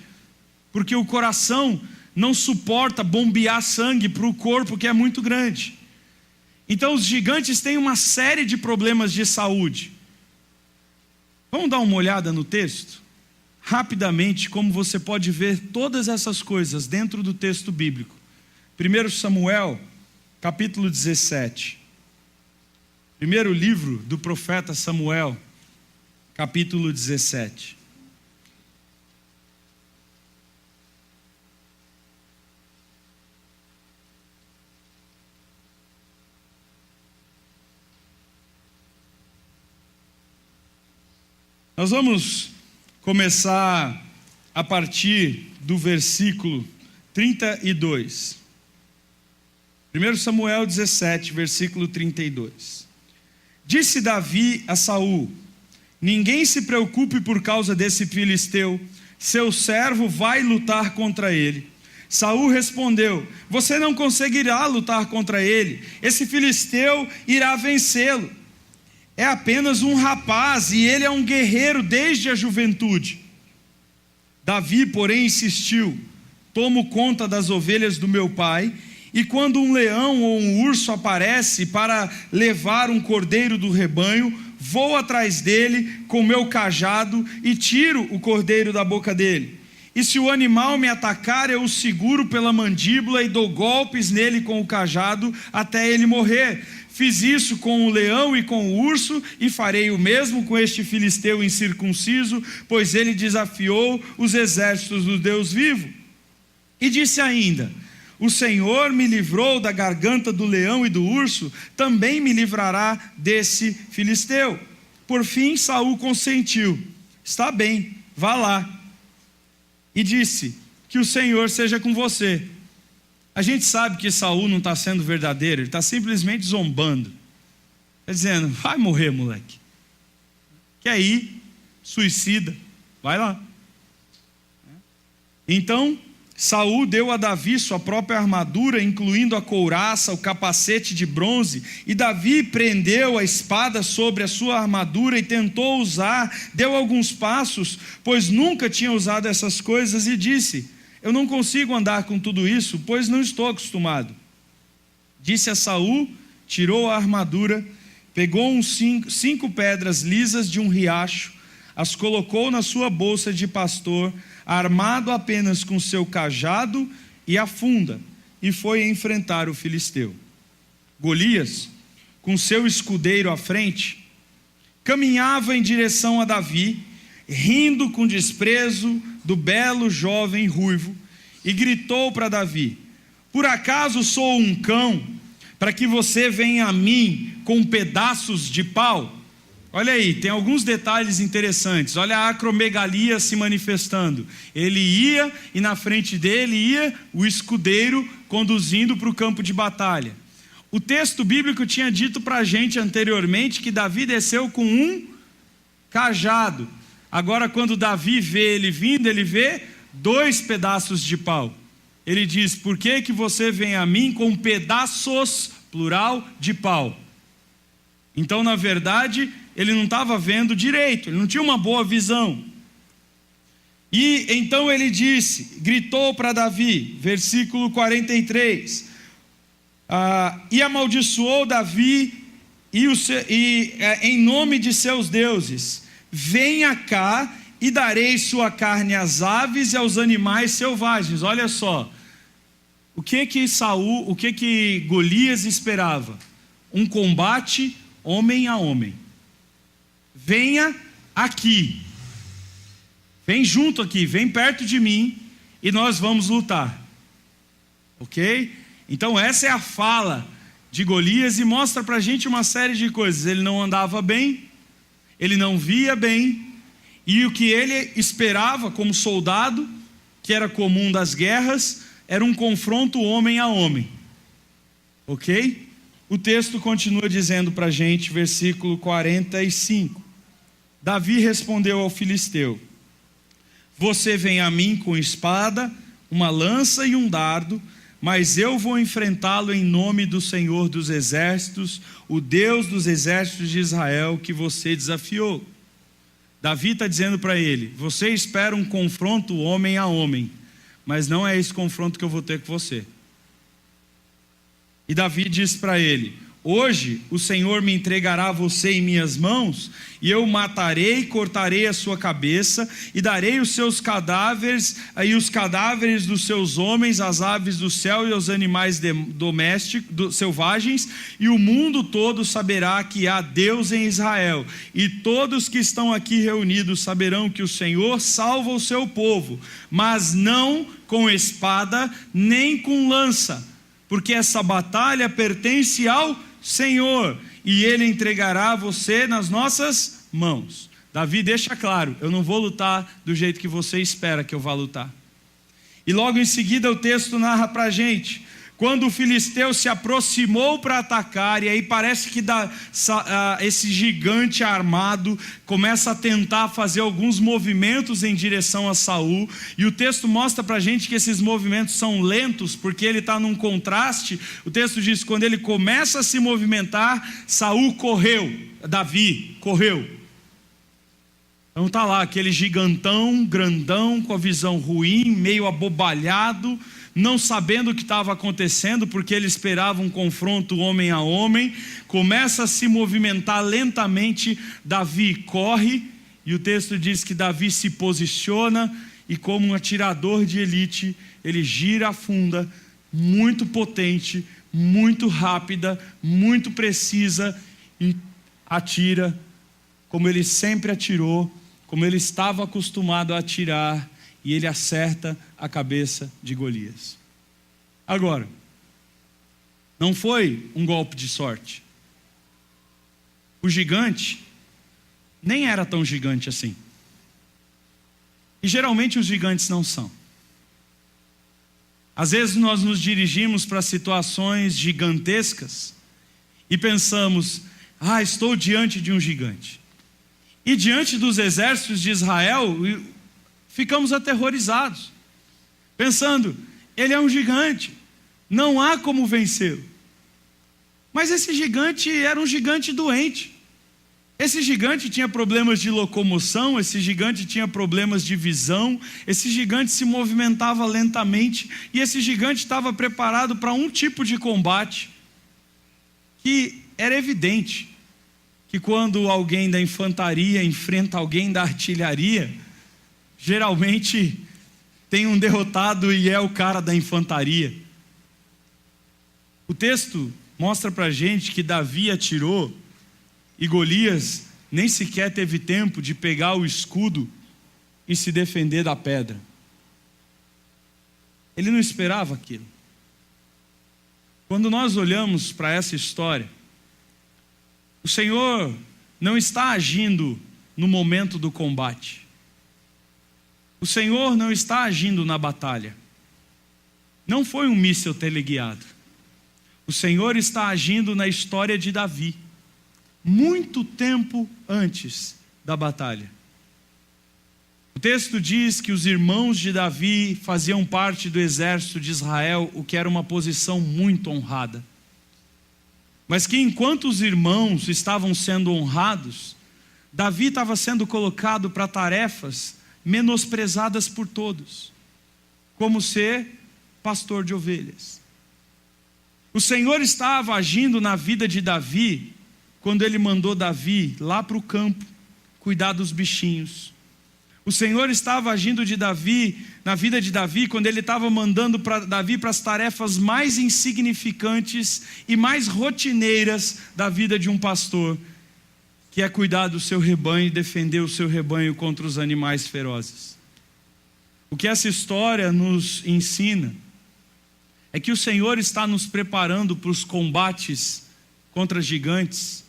porque o coração não suporta bombear sangue para o corpo que é muito grande. Então os gigantes têm uma série de problemas de saúde. Vamos dar uma olhada no texto? Rapidamente, como você pode ver todas essas coisas dentro do texto bíblico. 1 Samuel, capítulo 17. Primeiro livro do profeta Samuel, capítulo 17. Nós vamos começar a partir do versículo 32. 1 Samuel 17, versículo 32. Disse Davi a Saul: ninguém se preocupe por causa desse filisteu, seu servo vai lutar contra ele. Saul respondeu: você não conseguirá lutar contra ele, esse filisteu irá vencê-lo. É apenas um rapaz e ele é um guerreiro desde a juventude. Davi, porém, insistiu: tomo conta das ovelhas do meu pai, e quando um leão ou um urso aparece para levar um cordeiro do rebanho, vou atrás dele com meu cajado e tiro o cordeiro da boca dele. E se o animal me atacar, eu o seguro pela mandíbula e dou golpes nele com o cajado até ele morrer. Fiz isso com o leão e com o urso, e farei o mesmo com este filisteu incircunciso, pois ele desafiou os exércitos do Deus vivo. E disse ainda: o Senhor me livrou da garganta do leão e do urso, também me livrará desse filisteu. Por fim Saul consentiu: está bem, vá lá. E disse: que o Senhor seja com você. A gente sabe que Saul não está sendo verdadeiro, ele está simplesmente zombando. Está dizendo: vai morrer, moleque. Quer ir? Suicida. Vai lá. Então Saul deu a Davi sua própria armadura, incluindo a couraça, o capacete de bronze, e Davi prendeu a espada sobre a sua armadura e tentou usar, deu alguns passos, pois nunca tinha usado essas coisas, e disse: eu não consigo andar com tudo isso, pois não estou acostumado. Disse a Saul, tirou a armadura, pegou cinco pedras lisas de um riacho, as colocou na sua bolsa de pastor, armado apenas com seu cajado e a funda, e foi enfrentar o filisteu. Golias, com seu escudeiro à frente, caminhava em direção a Davi, rindo com desprezo do belo jovem ruivo, e gritou para Davi: por acaso sou um cão, para que você venha a mim com pedaços de pau? Olha aí, tem alguns detalhes interessantes. Olha a acromegalia se manifestando. Ele ia e na frente dele ia o escudeiro conduzindo para o campo de batalha. O texto bíblico tinha dito para a gente anteriormente que Davi desceu com um cajado. Agora, quando Davi vê ele vindo, ele vê 2 pedaços de pau. Ele diz: por que você vem a mim com pedaços, plural, de pau? Então, na verdade, ele não estava vendo direito, ele não tinha uma boa visão. E então ele disse, gritou para Davi, versículo 43, e amaldiçoou Davi em nome de seus deuses: venha cá e darei sua carne às aves e aos animais selvagens. Olha só, o que Golias esperava? Um combate homem a homem. Venha aqui, vem junto aqui, vem perto de mim e nós vamos lutar, ok? Então essa é a fala de Golias e mostra para a gente uma série de coisas. Ele não andava bem, ele não via bem, e o que ele esperava como soldado, que era comum das guerras, era um confronto homem a homem, ok? O texto continua dizendo para a gente, versículo 45, Davi respondeu ao filisteu: você vem a mim com espada, uma lança e um dardo, mas eu vou enfrentá-lo em nome do Senhor dos exércitos, o Deus dos exércitos de Israel, que você desafiou. Davi está dizendo para ele: você espera um confronto homem a homem, mas não é esse confronto que eu vou ter com você. E Davi diz para ele: hoje o Senhor me entregará você em minhas mãos, e eu matarei, cortarei a sua cabeça, e darei os seus cadáveres, e os cadáveres dos seus homens, às aves do céu e aos animais domésticos, selvagens, e o mundo todo saberá que há Deus em Israel, e todos que estão aqui reunidos saberão que o Senhor salva o seu povo, mas não com espada, nem com lança, porque essa batalha pertence ao Senhor, e Ele entregará você nas nossas mãos. Davi deixa claro: eu não vou lutar do jeito que você espera que eu vá lutar. E logo em seguida o texto narra para a gente, quando o filisteu se aproximou para atacar, e aí parece que esse gigante armado começa a tentar fazer alguns movimentos em direção a Saul, e o texto mostra para a gente que esses movimentos são lentos, porque ele está num contraste. O texto diz: quando ele começa a se movimentar, Davi correu. Então está lá aquele gigantão, grandão, com a visão ruim, meio abobalhado, não sabendo o que estava acontecendo, porque ele esperava um confronto homem a homem, começa a se movimentar lentamente. Davi corre, e o texto diz que Davi se posiciona, e como um atirador de elite, ele gira a funda, muito potente, muito rápida, muito precisa, e atira, como ele sempre atirou, como ele estava acostumado a atirar, e ele acerta a cabeça de Golias. Agora, não foi um golpe de sorte. O gigante nem era tão gigante assim. E geralmente os gigantes não são. Às vezes nós nos dirigimos para situações gigantescas e pensamos: estou diante de um gigante. E diante dos exércitos de Israel, ficamos aterrorizados, pensando: ele é um gigante, não há como vencê-lo. Mas esse gigante era um gigante doente. Esse gigante tinha problemas de locomoção, esse gigante tinha problemas de visão, esse gigante se movimentava lentamente, e esse gigante estava preparado para um tipo de combate que era evidente que quando alguém da infantaria enfrenta alguém da artilharia, geralmente tem um derrotado e é o cara da infantaria. O texto mostra para a gente que Davi atirou e Golias nem sequer teve tempo de pegar o escudo e se defender da pedra. Ele não esperava aquilo. Quando nós olhamos para essa história, o Senhor não está agindo no momento do combate. O Senhor não está agindo na batalha. Não foi um míssil teleguiado. O Senhor está agindo na história de Davi, muito tempo antes da batalha. O texto diz que os irmãos de Davi faziam parte do exército de Israel, o que era uma posição muito honrada. Mas que enquanto os irmãos estavam sendo honrados, Davi estava sendo colocado para tarefas menosprezadas por todos, como ser pastor de ovelhas. O Senhor estava agindo na vida de Davi, quando ele mandou Davi lá para o campo, cuidar dos bichinhos. O Senhor estava agindo na vida de Davi, quando ele estava mandando para Davi para as tarefas mais insignificantes e mais rotineiras da vida de um pastor, que é cuidar do seu rebanho e defender o seu rebanho contra os animais ferozes. O que essa história nos ensina é que o Senhor está nos preparando para os combates contra gigantes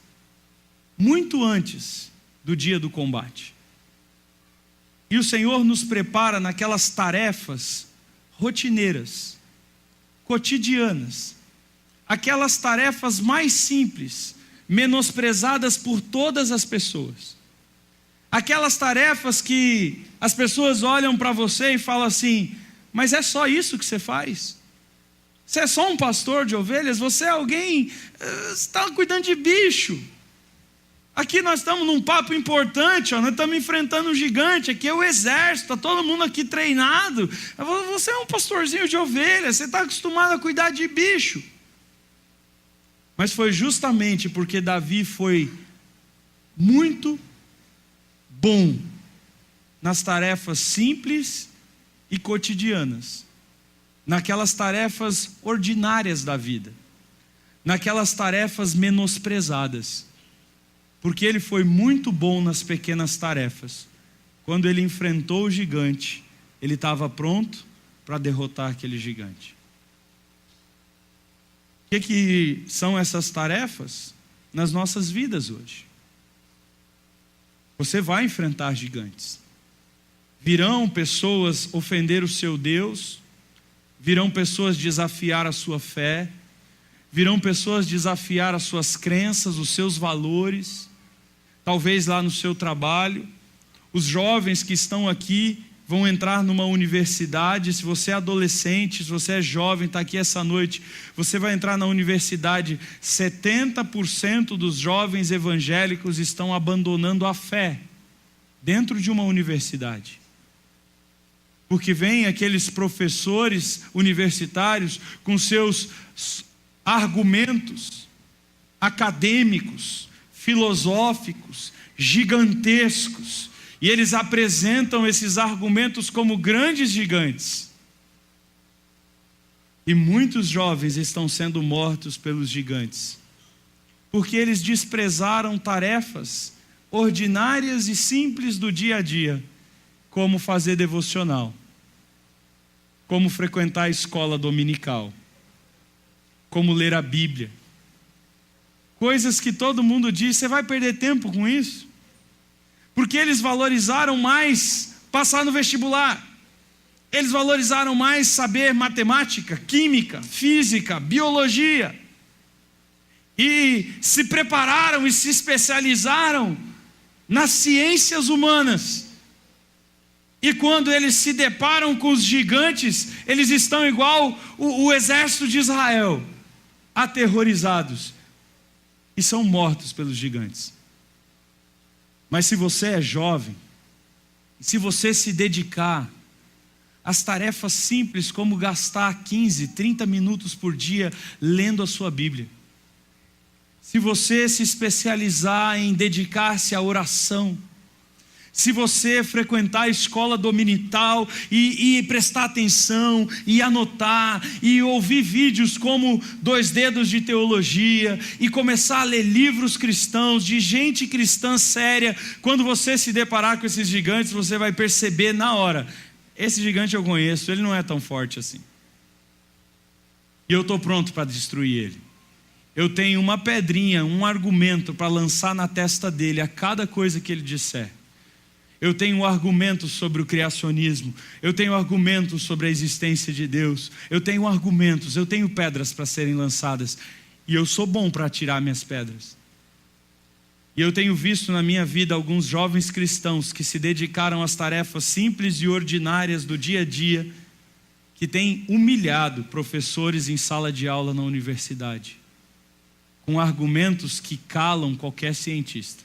muito antes do dia do combate. E o Senhor nos prepara naquelas tarefas rotineiras, cotidianas, aquelas tarefas mais simples, menosprezadas por todas as pessoas. Aquelas tarefas que as pessoas olham para você e falam assim: mas é só isso que você faz? Você é só um pastor de ovelhas? Você é alguém, está cuidando de bicho. Aqui nós estamos num papo importante, nós estamos enfrentando um gigante, aqui é o exército, está todo mundo aqui treinado. Você é um pastorzinho de ovelhas, você está acostumado a cuidar de bicho. Mas foi justamente porque Davi foi muito bom nas tarefas simples e cotidianas, naquelas tarefas ordinárias da vida, naquelas tarefas menosprezadas. Porque ele foi muito bom nas pequenas tarefas. Quando ele enfrentou o gigante, ele estava pronto para derrotar aquele gigante. O que são essas tarefas nas nossas vidas hoje? Você vai enfrentar gigantes. Virão pessoas ofender o seu Deus, virão pessoas desafiar a sua fé, virão pessoas desafiar as suas crenças, os seus valores. Talvez lá no seu trabalho, os jovens que estão aqui vão entrar numa universidade. Se você é adolescente, se você é jovem, está aqui essa noite, você vai entrar na universidade. 70% dos jovens evangélicos estão abandonando a fé dentro de uma universidade. Porque vem aqueles professores universitários com seus argumentos acadêmicos, filosóficos, gigantescos, e eles apresentam esses argumentos como grandes gigantes. E muitos jovens estão sendo mortos pelos gigantes, porque eles desprezaram tarefas ordinárias e simples do dia a dia, como fazer devocional, como frequentar a escola dominical, como ler a Bíblia. Coisas que todo mundo diz: você vai perder tempo com isso? Porque eles valorizaram mais passar no vestibular. Eles valorizaram mais saber matemática, química, física, biologia. E se prepararam e se especializaram nas ciências humanas. E quando eles se deparam com os gigantes, eles estão igual o exército de Israel, aterrorizados. E são mortos pelos gigantes. Mas se você é jovem, se você se dedicar às tarefas simples, como gastar 15, 30 minutos por dia lendo a sua Bíblia, se você se especializar em dedicar-se à oração, se você frequentar a escola dominical e prestar atenção, e anotar, e ouvir vídeos como 2 Dedos de Teologia, e começar a ler livros cristãos, de gente cristã séria, quando você se deparar com esses gigantes, você vai perceber na hora: esse gigante eu conheço, ele não é tão forte assim. E eu estou pronto para destruir ele. Eu tenho uma pedrinha, um argumento para lançar na testa dele a cada coisa que ele disser. Eu tenho argumentos sobre o criacionismo. Eu tenho argumentos sobre a existência de Deus. Eu tenho argumentos, eu tenho pedras para serem lançadas. E eu sou bom para atirar minhas pedras. E eu tenho visto na minha vida alguns jovens cristãos que se dedicaram às tarefas simples e ordinárias do dia a dia, que têm humilhado professores em sala de aula na universidade, com argumentos que calam qualquer cientista.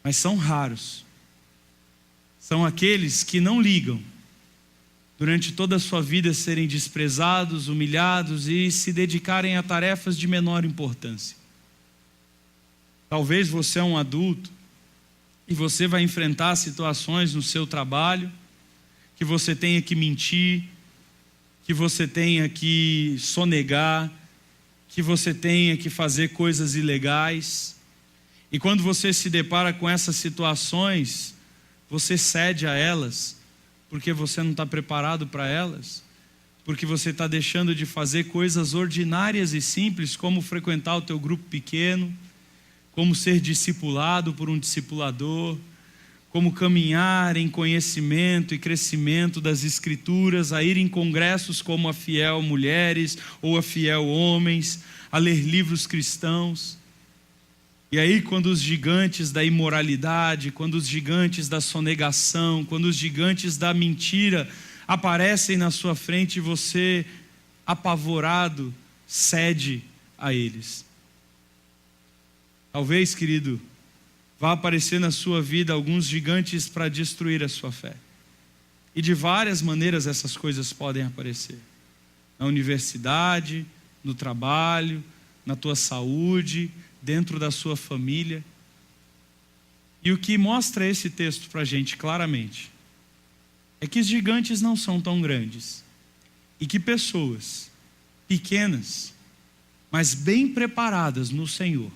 Mas são raros. São aqueles que não ligam durante toda a sua vida serem desprezados, humilhados e se dedicarem a tarefas de menor importância. Talvez você é um adulto e você vai enfrentar situações no seu trabalho que você tenha que mentir, que você tenha que sonegar, que você tenha que fazer coisas ilegais. E quando você se depara com essas situações, você cede a elas, porque você não está preparado para elas, porque você está deixando de fazer coisas ordinárias e simples, como frequentar o teu grupo pequeno, como ser discipulado por um discipulador, como caminhar em conhecimento e crescimento das Escrituras, a ir em congressos como a Fiel Mulheres ou a Fiel Homens, a ler livros cristãos. E aí, quando os gigantes da imoralidade, quando os gigantes da sonegação, quando os gigantes da mentira aparecem na sua frente, você, apavorado, cede a eles. Talvez, querido, vá aparecer na sua vida alguns gigantes para destruir a sua fé. E de várias maneiras essas coisas podem aparecer. Na universidade, no trabalho, na tua saúde, dentro da sua família. E o que mostra esse texto para a gente claramente é que os gigantes não são tão grandes e que pessoas pequenas, mas bem preparadas no Senhor,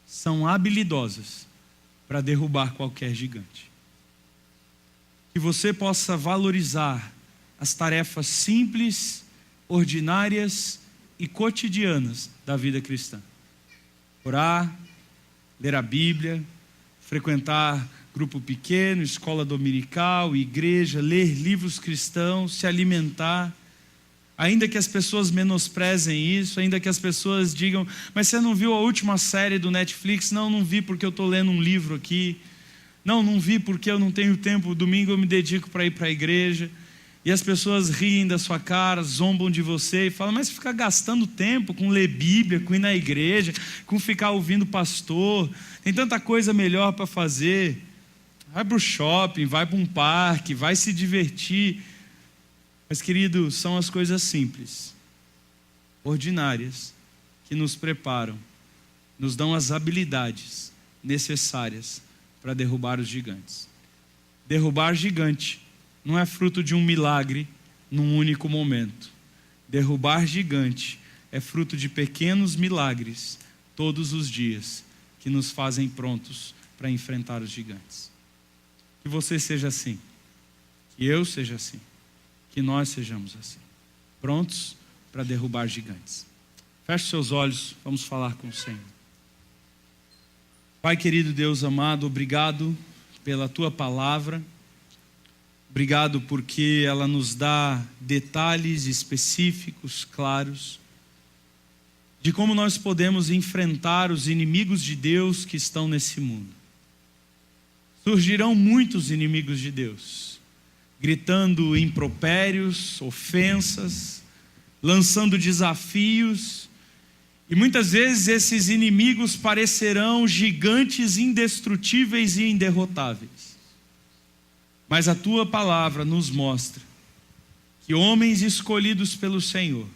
são habilidosas para derrubar qualquer gigante. Que você possa valorizar as tarefas simples, ordinárias e cotidianas da vida cristã. Orar, ler a Bíblia, frequentar grupo pequeno, escola dominical, igreja, ler livros cristãos, se alimentar. Ainda que as pessoas menosprezem isso, ainda que as pessoas digam, mas você não viu a última série do Netflix? Não, não vi porque eu estou lendo um livro aqui. Não vi porque eu não tenho tempo, domingo eu me dedico para ir para a igreja. E as pessoas riem da sua cara, zombam de você e falam, mas você fica gastando tempo com ler Bíblia, com ir na igreja, com ficar ouvindo pastor, tem tanta coisa melhor para fazer. Vai para o shopping, vai para um parque, vai se divertir. Mas, querido, são as coisas simples, ordinárias, que nos preparam, nos dão as habilidades necessárias para derrubar os gigantes. Derrubar gigante não é fruto de um milagre num único momento. Derrubar gigante é fruto de pequenos milagres todos os dias que nos fazem prontos para enfrentar os gigantes. Que você seja assim, que eu seja assim, que nós sejamos assim, prontos para derrubar gigantes. Feche seus olhos, vamos falar com o Senhor. Pai querido, Deus amado, obrigado pela Tua palavra. Obrigado porque ela nos dá detalhes específicos, claros, de como nós podemos enfrentar os inimigos de Deus que estão nesse mundo. Surgirão muitos inimigos de Deus, gritando impropérios, ofensas, lançando desafios, e muitas vezes esses inimigos parecerão gigantes indestrutíveis e inderrotáveis. Mas a Tua palavra nos mostra que homens escolhidos pelo Senhor,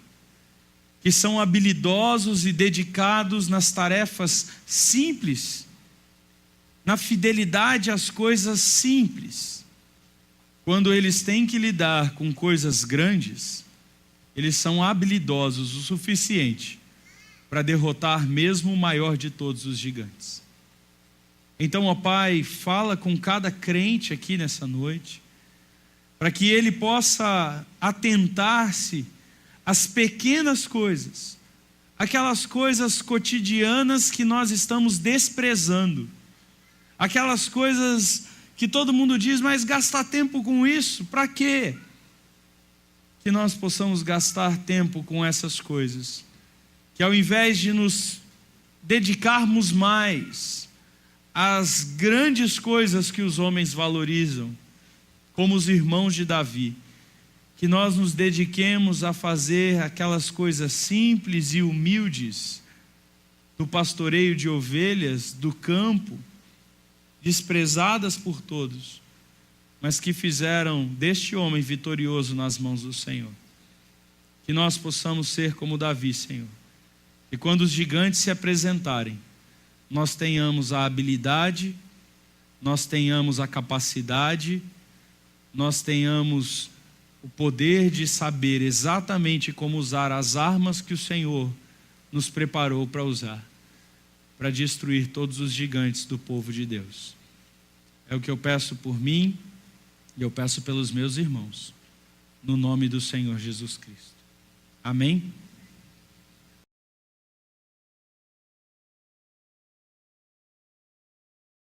que são habilidosos e dedicados nas tarefas simples, na fidelidade às coisas simples, quando eles têm que lidar com coisas grandes, eles são habilidosos o suficiente para derrotar mesmo o maior de todos os gigantes. Então, ó Pai, fala com cada crente aqui nessa noite, para que ele possa atentar-se às pequenas coisas, aquelas coisas cotidianas que nós estamos desprezando, Aquelas coisas que todo mundo diz, mas gastar tempo com isso, para quê? Que nós possamos gastar tempo com essas coisas. Que ao invés de nos dedicarmos mais às grandes coisas que os homens valorizam, como os irmãos de Davi, que nós nos dediquemos a fazer aquelas coisas simples e humildes do pastoreio de ovelhas, do campo, desprezadas por todos, mas que fizeram deste homem vitorioso nas mãos do Senhor. Que nós possamos ser como Davi, Senhor. E quando os gigantes se apresentarem, nós tenhamos a habilidade, nós tenhamos a capacidade, nós tenhamos o poder de saber exatamente como usar as armas que o Senhor nos preparou para usar, para destruir todos os gigantes do povo de Deus. É o que eu peço por mim e eu peço pelos meus irmãos, no nome do Senhor Jesus Cristo. Amém?